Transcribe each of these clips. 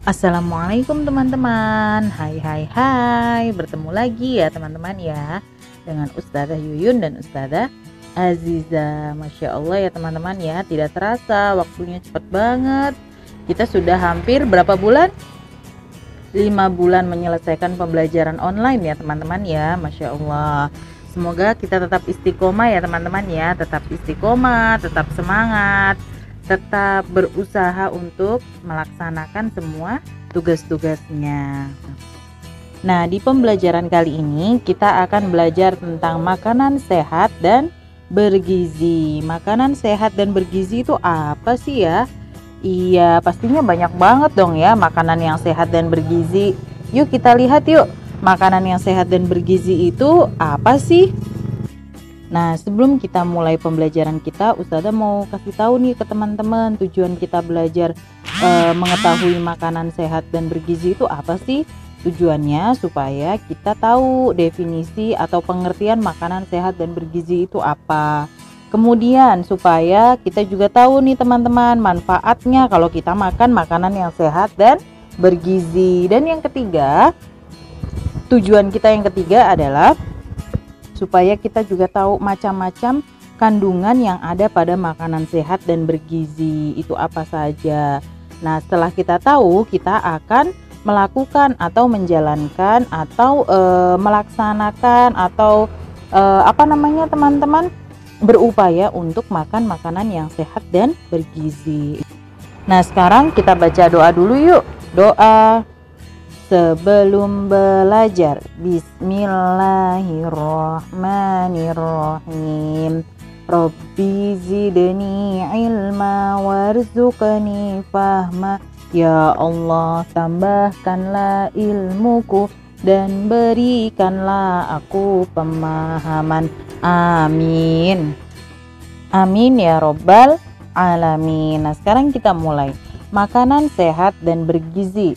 Assalamualaikum teman-teman. Hai, bertemu lagi ya teman-teman ya, dengan Ustazah Yuyun dan Ustazah Aziza. Masya Allah ya teman-teman ya, tidak terasa waktunya cepat banget. Kita sudah hampir berapa bulan? 5 bulan menyelesaikan pembelajaran online ya teman-teman ya. Masya Allah. Semoga kita tetap istiqomah ya teman-teman ya, tetap istiqomah, tetap semangat, tetap berusaha untuk melaksanakan semua tugas-tugasnya. Nah, di pembelajaran kali ini kita akan belajar tentang makanan sehat dan bergizi. Makanan sehat dan bergizi itu apa sih ya? Iya, pastinya banyak banget dong ya makanan yang sehat dan bergizi. Yuk kita lihat yuk, makanan yang sehat dan bergizi itu apa sih? Nah, sebelum kita mulai pembelajaran kita, Ustazah mau kasih tahu nih ke teman-teman tujuan kita belajar mengetahui makanan sehat dan bergizi itu apa sih? Tujuannya supaya kita tahu definisi atau pengertian makanan sehat dan bergizi itu apa. Kemudian supaya kita juga tahu nih teman-teman manfaatnya kalau kita makan makanan yang sehat dan bergizi. Dan yang ketiga, tujuan kita yang ketiga adalah supaya kita juga tahu macam-macam kandungan yang ada pada makanan sehat dan bergizi itu apa saja. Nah, setelah kita tahu, kita akan melakukan atau menjalankan atau melaksanakan atau teman-teman berupaya untuk makan makanan yang sehat dan bergizi. Nah, sekarang kita baca doa dulu yuk. Doa sebelum belajar. Bismillahirrahmanirrahim. Rabbi zidni ilma warzuqni fahma. Ya Allah, tambahkanlah ilmuku dan berikanlah aku pemahaman. Amin. Amin ya Rabbal alamin. Nah, sekarang kita mulai. Makanan sehat dan bergizi.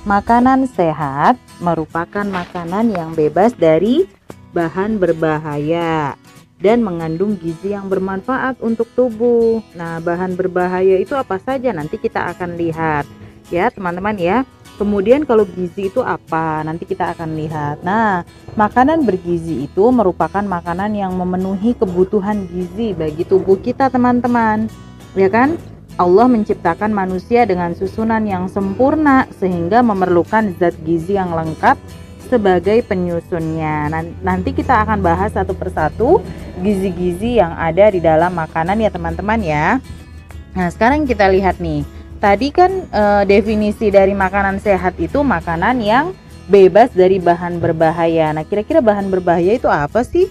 Makanan sehat merupakan makanan yang bebas dari bahan berbahaya dan mengandung gizi yang bermanfaat untuk tubuh. Nah, bahan berbahaya itu apa saja? Nanti kita akan lihat ya teman-teman ya. Kemudian kalau gizi itu apa? Nanti kita akan lihat. Nah, makanan bergizi itu merupakan makanan yang memenuhi kebutuhan gizi bagi tubuh kita teman-teman. Ya kan? Allah menciptakan manusia dengan susunan yang sempurna sehingga memerlukan zat gizi yang lengkap sebagai penyusunnya. Nanti kita akan bahas satu persatu gizi-gizi yang ada di dalam makanan ya teman-teman ya. Nah, sekarang kita lihat nih. Tadi kan definisi dari makanan sehat itu makanan yang bebas dari bahan berbahaya. Nah, kira-kira bahan berbahaya itu apa sih?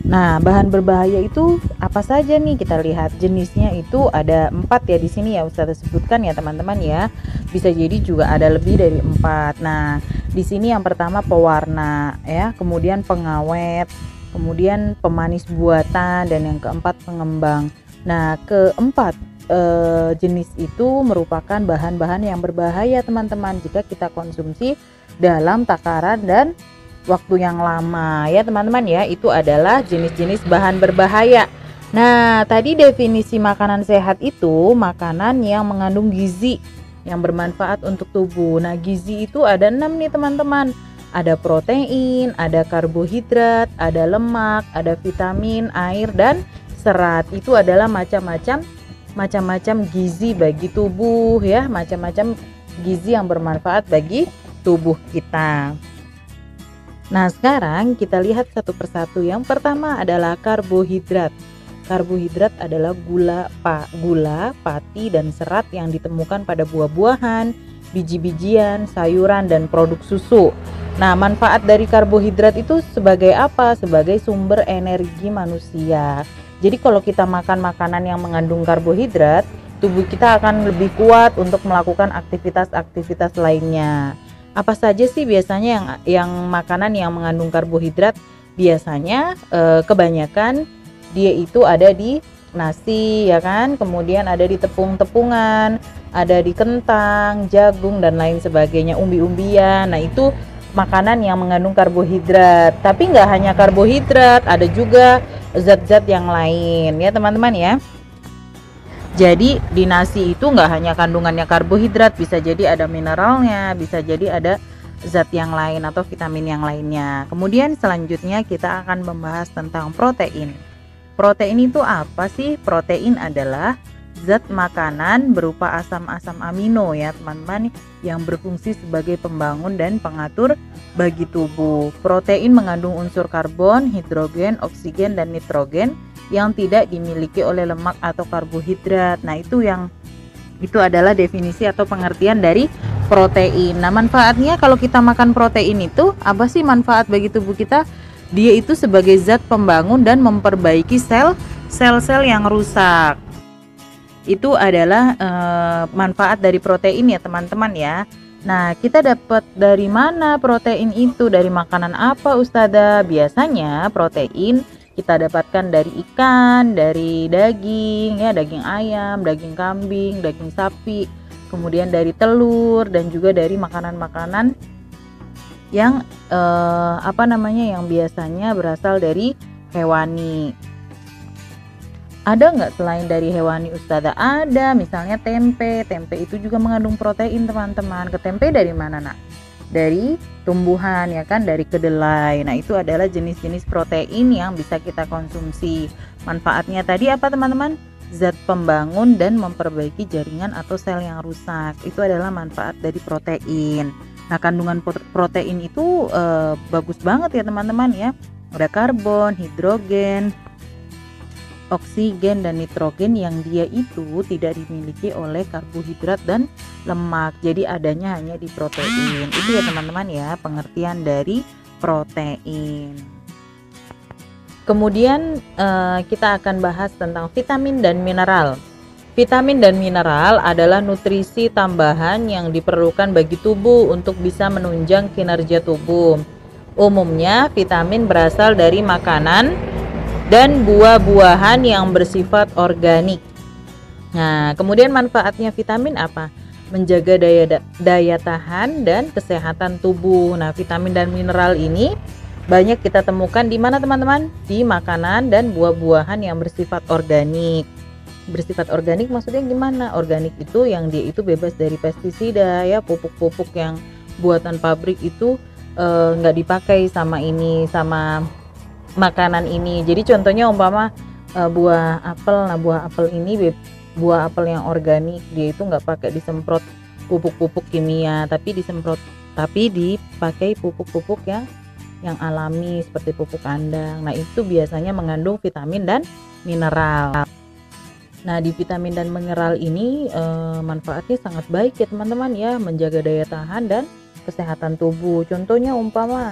Nah, bahan berbahaya itu apa saja nih? Kita lihat jenisnya itu ada 4 ya di sini ya Ustazah sebutkan ya teman-teman ya. Bisa jadi juga ada lebih dari 4. Nah, di sini yang pertama pewarna ya, kemudian pengawet, kemudian pemanis buatan, dan yang keempat pengembang. Nah, keempat jenis itu merupakan bahan-bahan yang berbahaya teman-teman jika kita konsumsi dalam takaran dan waktu yang lama ya teman-teman ya. Itu adalah jenis-jenis bahan berbahaya. Nah, tadi definisi makanan sehat itu makanan yang mengandung gizi yang bermanfaat untuk tubuh. Nah, gizi itu ada 6 nih teman-teman. Ada protein, ada karbohidrat, ada lemak, ada vitamin, air, dan serat. Itu adalah macam-macam gizi bagi tubuh ya, macam-macam gizi yang bermanfaat bagi tubuh kita. Nah, sekarang kita lihat satu persatu. Yang pertama adalah karbohidrat. Karbohidrat adalah gula, pati, dan serat yang ditemukan pada buah-buahan, biji-bijian, sayuran, dan produk susu. Nah, manfaat dari karbohidrat itu sebagai apa? Sebagai sumber energi manusia. Jadi kalau kita makan makanan yang mengandung karbohidrat, tubuh kita akan lebih kuat untuk melakukan aktivitas-aktivitas lainnya. Apa saja sih biasanya yang makanan yang mengandung karbohidrat? Biasanya kebanyakan dia itu ada di nasi ya kan, kemudian ada di tepung-tepungan, ada di kentang, jagung, dan lain sebagainya, umbi-umbian. Nah, itu makanan yang mengandung karbohidrat. Tapi nggak hanya karbohidrat, ada juga zat-zat yang lain ya teman-teman ya. Jadi di nasi itu nggak hanya kandungannya karbohidrat, bisa jadi ada mineralnya, bisa jadi ada zat yang lain atau vitamin yang lainnya. Kemudian selanjutnya kita akan membahas tentang protein. Protein itu apa sih? Protein adalah zat makanan berupa asam-asam amino ya teman-teman, yang berfungsi sebagai pembangun dan pengatur bagi tubuh. Protein mengandung unsur karbon, hidrogen, oksigen, dan nitrogen yang tidak dimiliki oleh lemak atau karbohidrat. Nah, itu adalah definisi atau pengertian dari protein. Nah, manfaatnya kalau kita makan protein itu apa sih manfaat bagi tubuh kita? Dia itu sebagai zat pembangun dan memperbaiki sel-sel yang rusak. Itu adalah manfaat dari protein ya teman-teman ya. Nah, kita dapat dari mana protein itu? Dari makanan apa Ustazah? Biasanya protein kita dapatkan dari ikan, dari daging ya, daging ayam, daging kambing, daging sapi, kemudian dari telur, dan juga dari makanan-makanan yang yang biasanya berasal dari hewani. Ada nggak selain dari hewani Ustazah? Ada, misalnya tempe. Tempe itu juga mengandung protein teman-teman. Tempe dari mana nak? Dari tumbuhan ya kan, dari kedelai. Nah, itu adalah jenis-jenis protein yang bisa kita konsumsi. Manfaatnya tadi apa teman-teman? Zat pembangun dan memperbaiki jaringan atau sel yang rusak. Itu adalah manfaat dari protein. Nah, kandungan protein itu bagus banget ya teman-teman ya. Ada karbon, hidrogen, oksigen, dan nitrogen yang dia itu tidak dimiliki oleh karbohidrat dan lemak. Jadi adanya hanya di protein. Itu ya teman-teman ya pengertian dari protein. Kemudian kita akan bahas tentang vitamin dan mineral. Vitamin dan mineral adalah nutrisi tambahan yang diperlukan bagi tubuh untuk bisa menunjang kinerja tubuh. Umumnya vitamin berasal dari makanan dan buah-buahan yang bersifat organik. Nah, kemudian manfaatnya vitamin apa? Menjaga daya tahan dan kesehatan tubuh. Nah, vitamin dan mineral ini banyak kita temukan di mana teman-teman? Di makanan dan buah-buahan yang bersifat organik. Bersifat organik maksudnya gimana? Organik itu yang dia itu bebas dari pestisida ya, pupuk-pupuk yang buatan pabrik itu nggak dipakai sama makanan ini. Jadi contohnya umpama buah apel. Nah, buah apel ini buah apel yang organik, dia itu nggak pakai disemprot pupuk-pupuk kimia, tapi dipakai pupuk-pupuk yang alami seperti pupuk kandang. Nah, itu biasanya mengandung vitamin dan mineral. Nah, di vitamin dan mineral ini manfaatnya sangat baik ya teman-teman ya, menjaga daya tahan dan kesehatan tubuh. Contohnya umpama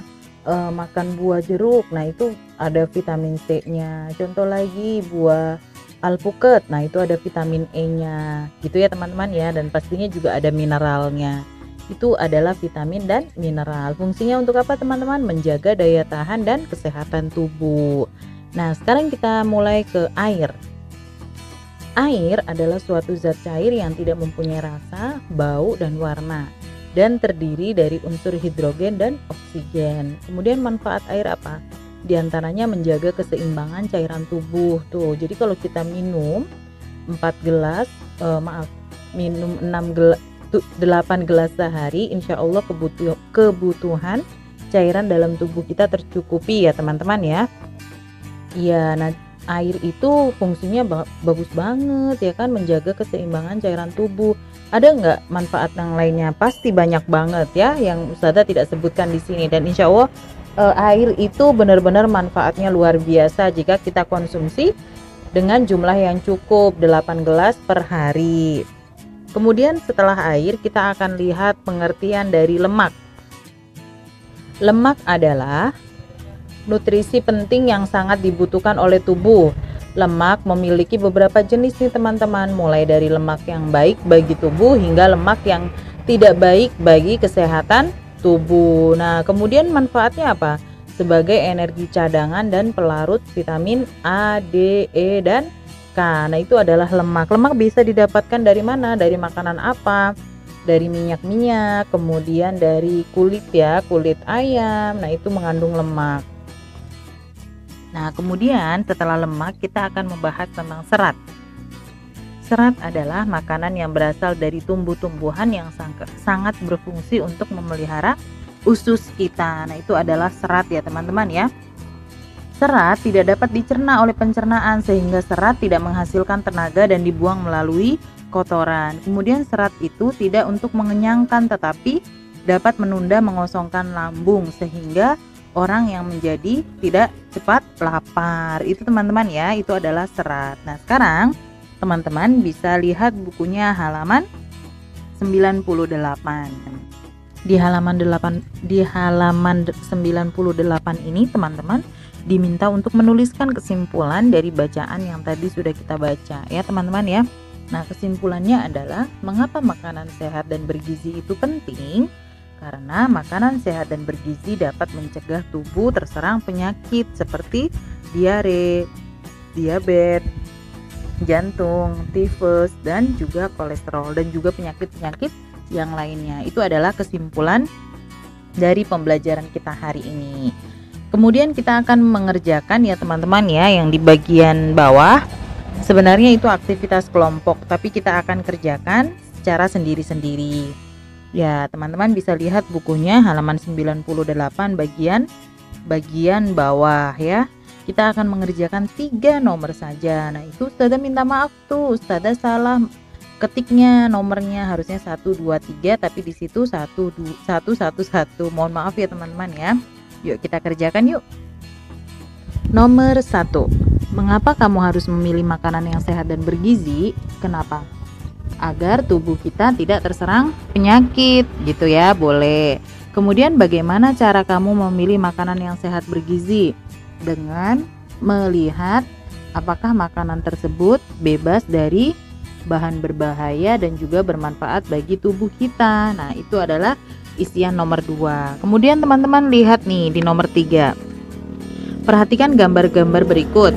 makan buah jeruk, nah itu ada vitamin C-nya. Contoh lagi buah alpukat, nah itu ada vitamin E-nya. Gitu ya teman-teman ya, dan pastinya juga ada mineralnya. Itu adalah vitamin dan mineral. Fungsinya untuk apa teman-teman? Menjaga daya tahan dan kesehatan tubuh. Nah, sekarang kita mulai ke air. Air adalah suatu zat cair yang tidak mempunyai rasa, bau, dan warna, dan terdiri dari unsur hidrogen dan oksigen. Kemudian manfaat air apa? Di antaranya menjaga keseimbangan cairan tubuh. Tuh, jadi kalau kita minum 8 gelas sehari, insya Allah kebutuhan cairan dalam tubuh kita tercukupi ya teman-teman ya. Iya, nah air itu fungsinya bagus banget ya kan, menjaga keseimbangan cairan tubuh. Ada nggak manfaat yang lainnya? Pasti banyak banget ya yang Ustazah tidak sebutkan di sini. Dan insya Allah air itu benar-benar manfaatnya luar biasa jika kita konsumsi dengan jumlah yang cukup 8 gelas per hari. Kemudian setelah air kita akan lihat pengertian dari lemak. Lemak adalah nutrisi penting yang sangat dibutuhkan oleh tubuh. Lemak memiliki beberapa jenis nih teman-teman, mulai dari lemak yang baik bagi tubuh hingga lemak yang tidak baik bagi kesehatan tubuh. Nah, kemudian manfaatnya apa? Sebagai energi cadangan dan pelarut vitamin A, D, E, dan K. Nah, itu adalah lemak. Lemak bisa didapatkan dari mana? Dari makanan apa? Dari minyak-minyak, kemudian dari kulit ya, kulit ayam. Nah, itu mengandung lemak. Nah, kemudian setelah lemak kita akan membahas tentang serat. Serat adalah makanan yang berasal dari tumbuh-tumbuhan yang sangat berfungsi untuk memelihara usus kita. Nah, itu adalah serat ya teman-teman ya. Serat tidak dapat dicerna oleh pencernaan sehingga serat tidak menghasilkan tenaga dan dibuang melalui kotoran. Kemudian serat itu tidak untuk mengenyangkan tetapi dapat menunda mengosongkan lambung sehingga orang yang menjadi tidak cepat lapar. Itu teman-teman ya, itu adalah serat. Nah, sekarang teman-teman bisa lihat bukunya halaman 98. Di halaman 98 ini teman-teman diminta untuk menuliskan kesimpulan dari bacaan yang tadi sudah kita baca ya teman-teman ya. Nah, kesimpulannya adalah mengapa makanan sehat dan bergizi itu penting? Karena makanan sehat dan bergizi dapat mencegah tubuh terserang penyakit seperti diare, diabetes, jantung, tifus, dan juga kolesterol dan juga penyakit-penyakit yang lainnya. Itu adalah kesimpulan dari pembelajaran kita hari ini. Kemudian kita akan mengerjakan ya teman-teman ya yang di bagian bawah. Sebenarnya itu aktivitas kelompok, tapi kita akan kerjakan secara sendiri-sendiri. Ya, teman-teman bisa lihat bukunya halaman 98 bagian bawah ya. Kita akan mengerjakan 3 nomor saja. Nah, itu Ustazah minta maaf tuh, Ustazah salah ketiknya nomornya, harusnya 1 2 3 tapi di situ 1 1 1 1. Mohon maaf ya teman-teman ya. Yuk kita kerjakan yuk. Nomor 1. Mengapa kamu harus memilih makanan yang sehat dan bergizi? Kenapa? Agar tubuh kita tidak terserang penyakit gitu ya, boleh. Kemudian bagaimana cara kamu memilih makanan yang sehat bergizi? Dengan melihat apakah makanan tersebut bebas dari bahan berbahaya dan juga bermanfaat bagi tubuh kita. Nah, itu adalah isian nomor 2. Kemudian teman-teman lihat nih di nomor 3. Perhatikan gambar-gambar berikut.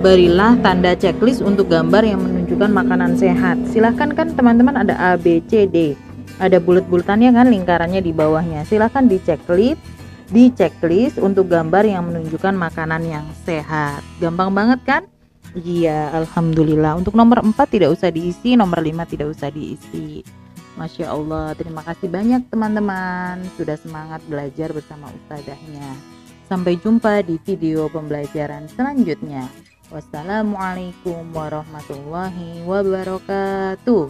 Berilah tanda checklist untuk gambar yang menunjukkan makanan sehat. Silahkan kan teman-teman ada A, B, C, D. Ada bulat-bulatannya kan lingkarannya di bawahnya. Silahkan di checklist untuk gambar yang menunjukkan makanan yang sehat. Gampang banget kan? Iya, alhamdulillah. Untuk nomor 4 tidak usah diisi, nomor 5 tidak usah diisi. Masya Allah, terima kasih banyak teman-teman sudah semangat belajar bersama ustazahnya. Sampai jumpa di video pembelajaran selanjutnya. Wassalamualaikum warahmatullahi wabarakatuh.